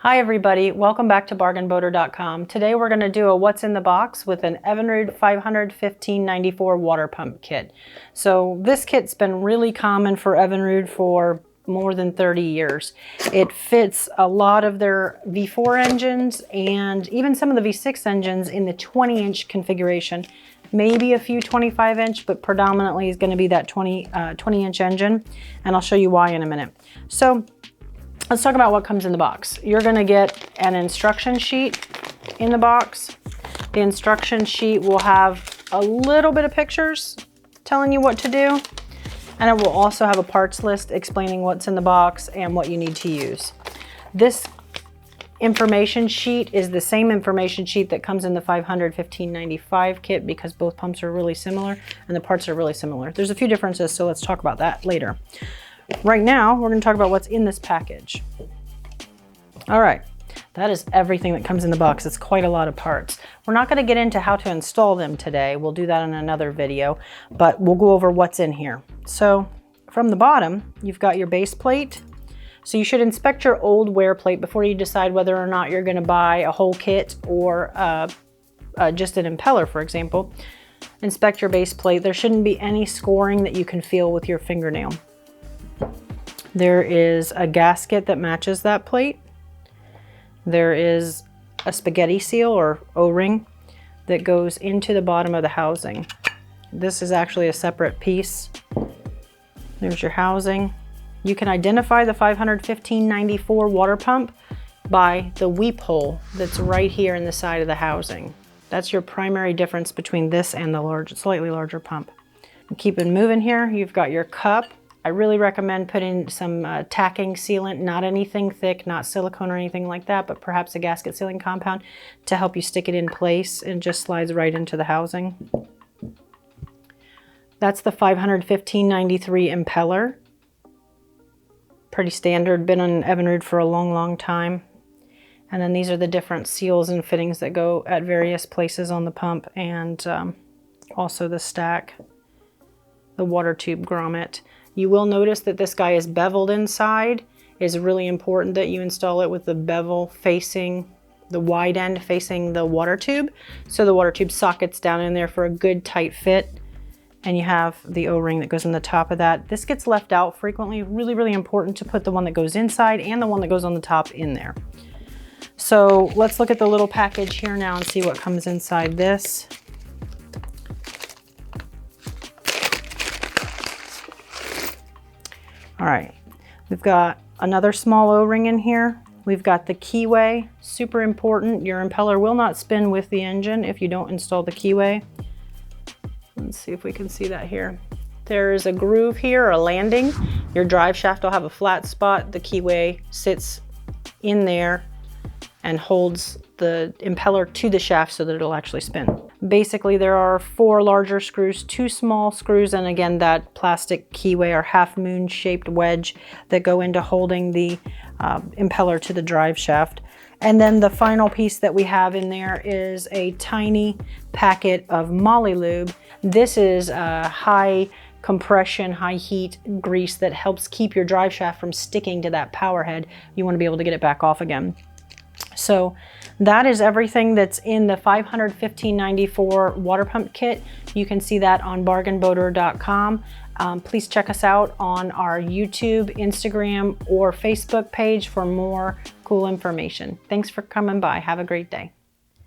Hi everybody, welcome back to bargainboater.com. Today we're going to do a what's in the box with an Evinrude 500-1594 water pump kit. So this kit's been really common for Evinrude for more than 30 years. It fits a lot of their V4 engines and even some of the V6 engines in the 20-inch configuration. Maybe a few 25-inch, but predominantly is going to be that 20-inch engine, and I'll show you why in a minute. So let's talk about what comes in the box. You're going to get an instruction sheet in the box. The instruction sheet will have a little bit of pictures telling you what to do, and it will also have a parts list explaining what's in the box and what you need to use. This information sheet is the same information sheet that comes in the 500-1595 kit because both pumps are really similar and the parts are really similar. There's a few differences, so let's talk about that later. Right now, we're going to talk about what's in this package. All right, that is everything that comes in the box. It's quite a lot of parts. We're not going to get into how to install them today. We'll do that in another video, but we'll go over what's in here. So from the bottom, you've got your base plate. So you should inspect your old wear plate before you decide whether or not you're going to buy a whole kit or just an impeller, for example. Inspect your base plate. There shouldn't be any scoring that you can feel with your fingernail. There is a gasket that matches that plate. There is a spaghetti seal or O-ring that goes into the bottom of the housing. This is actually a separate piece. There's your housing. You can identify the 500-1594 water pump by the weep hole that's right here in the side of the housing. That's your primary difference between this and the slightly larger pump. Keep it moving here. You've got your cup. I really recommend putting some tacking sealant, not anything thick, not silicone or anything like that, but perhaps a gasket sealing compound to help you stick it in place, and just slides right into the housing. That's the 500-1593 impeller. Pretty standard, been on Evinrude for a long time. And then these are the different seals and fittings that go at various places on the pump, and also the stack, the water tube grommet. You will notice that this guy is beveled inside. It's really important that you install it with the bevel facing, the wide end facing the water tube, so the water tube sockets down in there for a good tight fit. And you have the O-ring that goes on the top of that. This gets left out frequently. Really important to put the one that goes inside and the one that goes on the top in there. So let's look at the little package here now and see what comes inside this. All right, we've got another small O-ring in here. We've got the keyway, super important. Your impeller will not spin with the engine if you don't install the keyway. Let's see if we can see that here. There is a groove here, or a landing. Your drive shaft will have a flat spot. The keyway sits in there and holds the impeller to the shaft so that it'll actually spin. Basically, there are 4 larger screws, 2 small screws, and again, that plastic keyway or half moon shaped wedge that go into holding the impeller to the drive shaft. And then the final piece that we have in there is a tiny packet of Moly Lube. This is a high compression, high heat grease that helps keep your drive shaft from sticking to that power head. You want to be able to get it back off again. So that is everything that's in the 500-1594 water pump kit. You can see that on bargainboater.com. Please check us out on our YouTube, Instagram, or Facebook page for more cool information. Thanks for coming by. Have a great day.